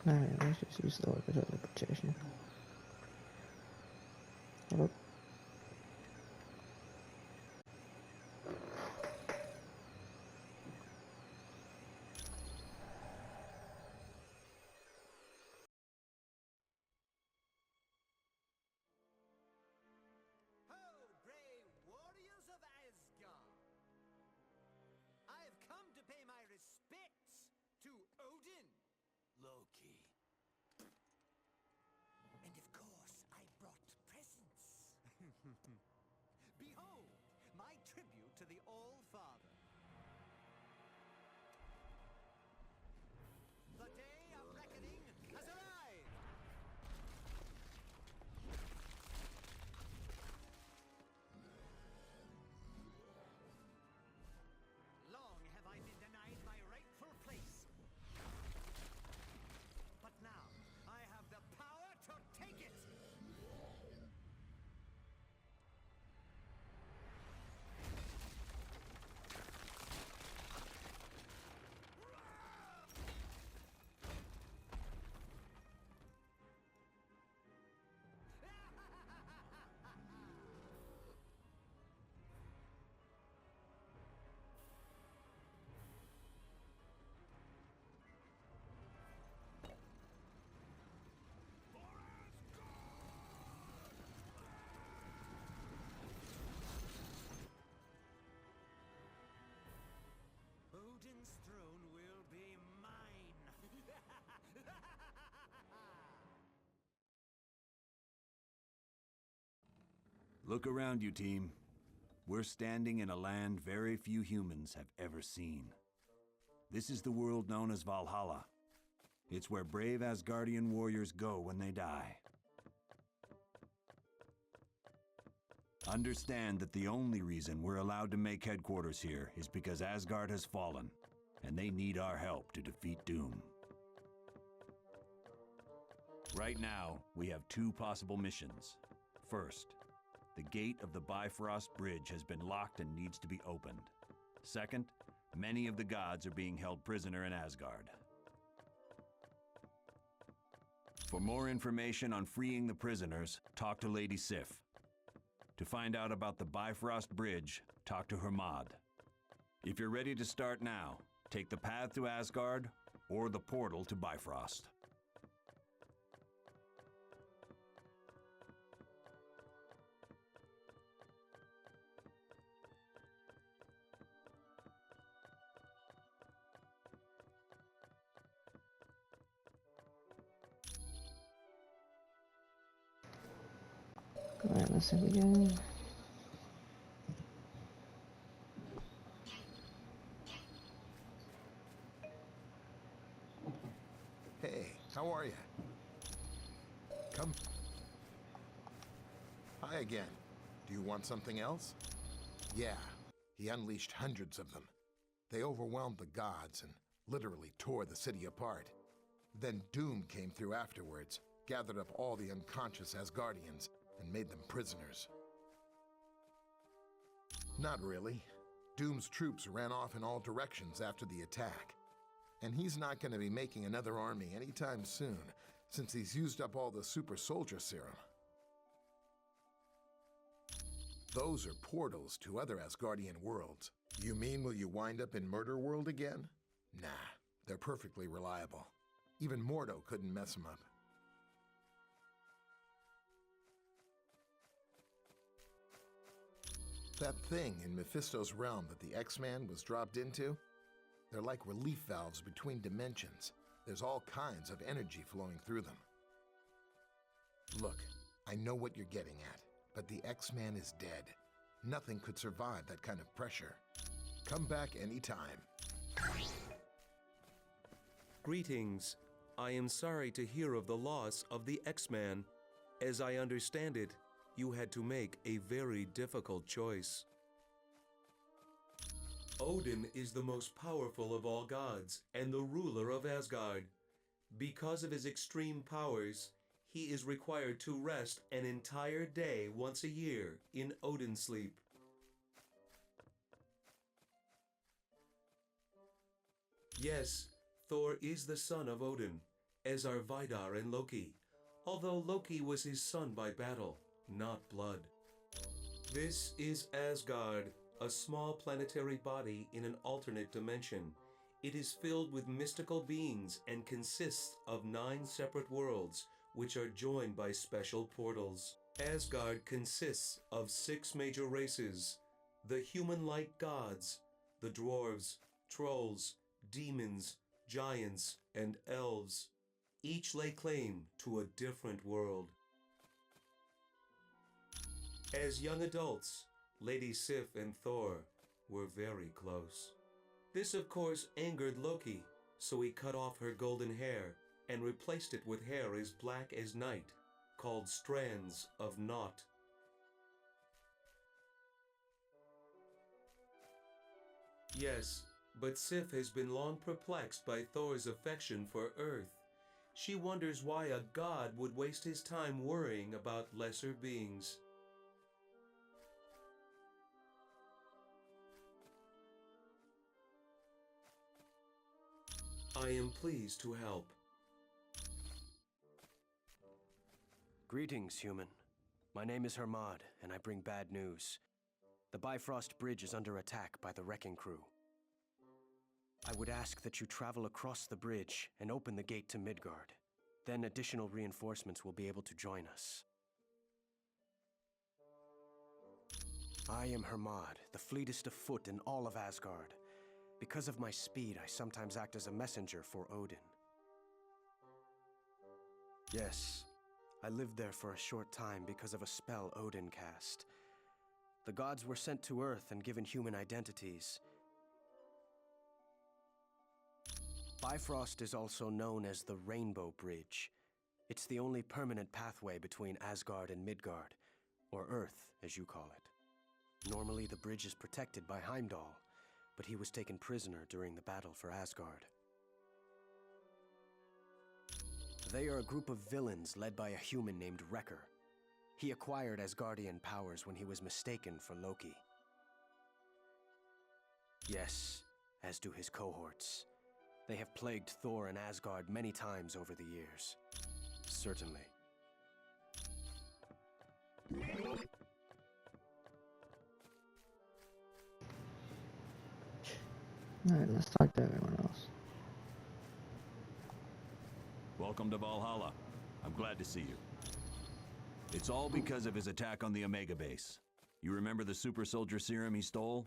Alright, let's just use the order teleportation. Hello? Ho, brave warriors of Asgard! I have come to pay my respects to Odin. Loki. And of course, I brought presents. Behold, my tribute to the All-Father. The day of reckoning has arrived! Long have I been denied my rightful place. But now, I have the power to take it! Odin's throne will be mine! Look around you, team. We're standing in a land very few humans have ever seen. This is the world known as Valhalla. It's where brave Asgardian warriors go when they die. Understand that the only reason we're allowed to make headquarters here is because Asgard has fallen, and they need our help to defeat Doom. Right now, we have two possible missions. First, the gate of the Bifrost Bridge has been locked and needs to be opened. Second, many of the gods are being held prisoner in Asgard. For more information on freeing the prisoners, talk to Lady Sif. To find out about the Bifrost Bridge, talk to Hermod. If you're ready to start now, take the path to Asgard or the portal to Bifrost. Alright, let's see again. Hey, how are you? Come. Hi again. Do you want something else? Yeah, he unleashed hundreds of them. They overwhelmed the gods and literally tore the city apart. Then Doom came through afterwards, gathered up all the unconscious Asgardians, and made them prisoners. Not really. Doom's troops ran off in all directions after the attack. And he's not going to be making another army anytime soon, since he's used up all the super soldier serum. Those are portals to other Asgardian worlds. You mean will you wind up in Murder World again? Nah, they're perfectly reliable. Even Mordo couldn't mess them up. That thing in Mephisto's realm that the X-Man was dropped into? They're like relief valves between dimensions. There's all kinds of energy flowing through them. Look, I know what you're getting at, but the X-Man is dead. Nothing could survive that kind of pressure. Come back anytime. Greetings. I am sorry to hear of the loss of the X-Man. As I understand it, you had to make a very difficult choice. Odin is the most powerful of all gods and the ruler of Asgard. Because of his extreme powers, he is required to rest an entire day once a year in Odin sleep. Yes, Thor is the son of Odin. as are Vidar and Loki, although Loki was his son by battle, not blood. This is Asgard, a small planetary body in an alternate dimension. It is filled with mystical beings and consists of 9 separate worlds, which are joined by special portals. Asgard consists of 6 major races: the human-like gods, the dwarves, trolls, demons, giants, and elves. Each lay claim to a different world. As young adults, Lady Sif and Thor were very close. This, of course, angered Loki, so he cut off her golden hair and replaced it with hair as black as night, called strands of Naught. Yes, but Sif has been long perplexed by Thor's affection for Earth. She wonders why a god would waste his time worrying about lesser beings. I am pleased to help. Greetings, human. My name is Hermod, and I bring bad news. The Bifrost Bridge is under attack by the Wrecking Crew. I would ask that you travel across the bridge and open the gate to Midgard. Then additional reinforcements will be able to join us. I am Hermod, the fleetest of foot in all of Asgard. Because of my speed, I sometimes act as a messenger for Odin. Yes, I lived there for a short time because of a spell Odin cast. The gods were sent to Earth and given human identities. Bifrost is also known as the Rainbow Bridge. It's the only permanent pathway between Asgard and Midgard, or Earth, as you call it. Normally, the bridge is protected by Heimdall, but he was taken prisoner during the battle for Asgard. They are a group of villains led by a human named Wrecker. He acquired Asgardian powers when he was mistaken for Loki. Yes, as do his cohorts. They have plagued Thor and Asgard many times over the years. Certainly. Alright, let's talk to everyone else. Welcome to Valhalla. I'm glad to see you. It's all because of his attack on the Omega base. You remember the super soldier serum he stole?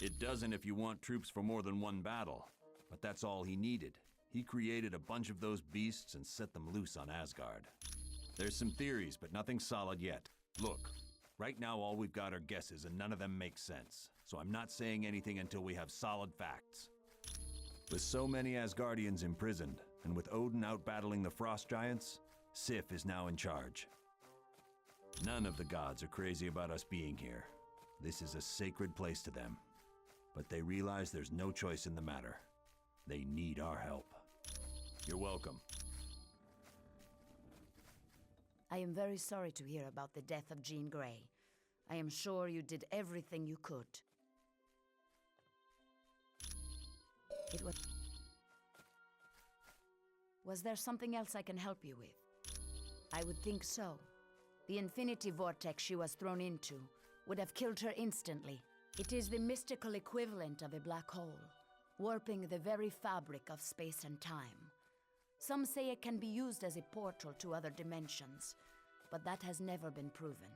It doesn't if you want troops for more than one battle, but that's all he needed. He created a bunch of those beasts and set them loose on Asgard. There's some theories, but nothing solid yet. Look, right now all we've got are guesses and none of them make sense, so I'm not saying anything until we have solid facts. With so many Asgardians imprisoned, and with Odin out battling the Frost Giants, Sif is now in charge. None of the gods are crazy about us being here. This is a sacred place to them. But they realize there's no choice in the matter. They need our help. You're welcome. I am very sorry to hear about the death of Jean Grey. I am sure you did everything you could. It was... Was there something else I can help you with? I would think so. The infinity vortex she was thrown into would have killed her instantly. It is the mystical equivalent of a black hole, warping the very fabric of space and time. Some say it can be used as a portal to other dimensions, but that has never been proven.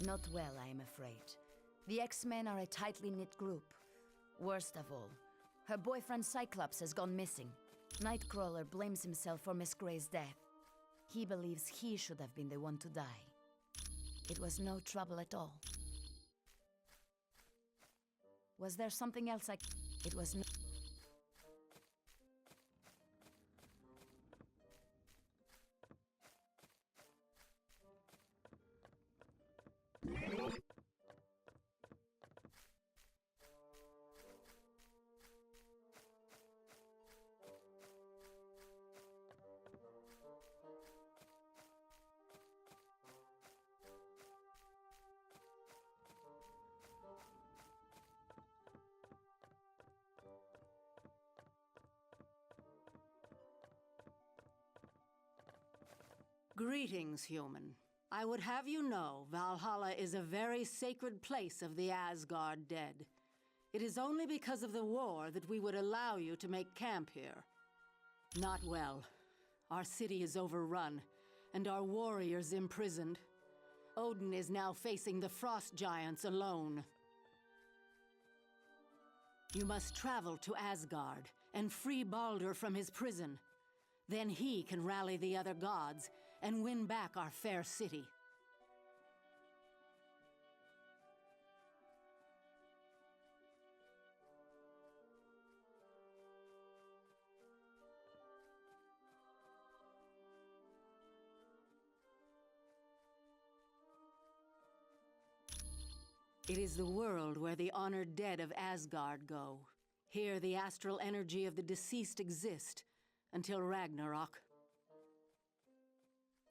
Not well, I am afraid. The X-Men are a tightly knit group. Worst of all, her boyfriend Cyclops has gone missing. Nightcrawler blames himself for Miss Grey's death. He believes he should have been the one to die. It was no trouble at all. Was there something else It was no... Greetings, human. I would have you know Valhalla is a very sacred place of the Asgard dead. It is only because of the war that we would allow you to make camp here. Not well. Our city is overrun, and our warriors imprisoned. Odin is now facing the frost giants alone. You must travel to Asgard and free Baldur from his prison. Then he can rally the other gods and win back our fair city. It is the world where the honored dead of Asgard go. Here the astral energy of the deceased exist until Ragnarok.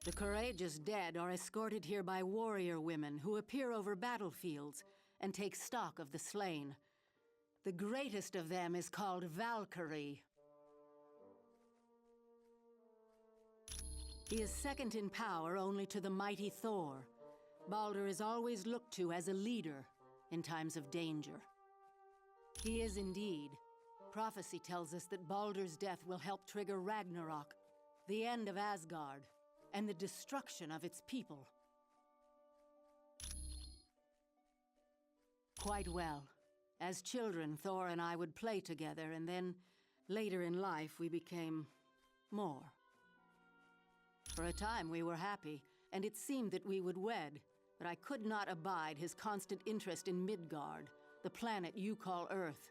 The courageous dead are escorted here by warrior women who appear over battlefields and take stock of the slain. The greatest of them is called Valkyrie. He is second in power only to the mighty Thor. Baldur is always looked to as a leader in times of danger. He is indeed. Prophecy tells us that Baldur's death will help trigger Ragnarok, the end of Asgard, and the destruction of its people. Quite well. As children, Thor and I would play together, and then, later in life, we became more. For a time, we were happy, and it seemed that we would wed, but I could not abide his constant interest in Midgard, the planet you call Earth.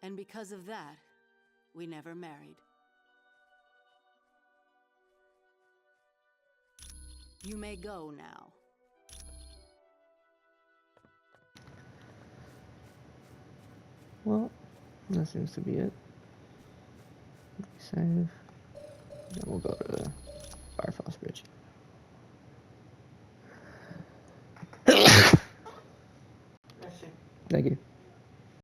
And because of that, we never married. You may go now. Well, that seems to be it. Save. Then we'll go to the Bifrost Bridge. Thank you.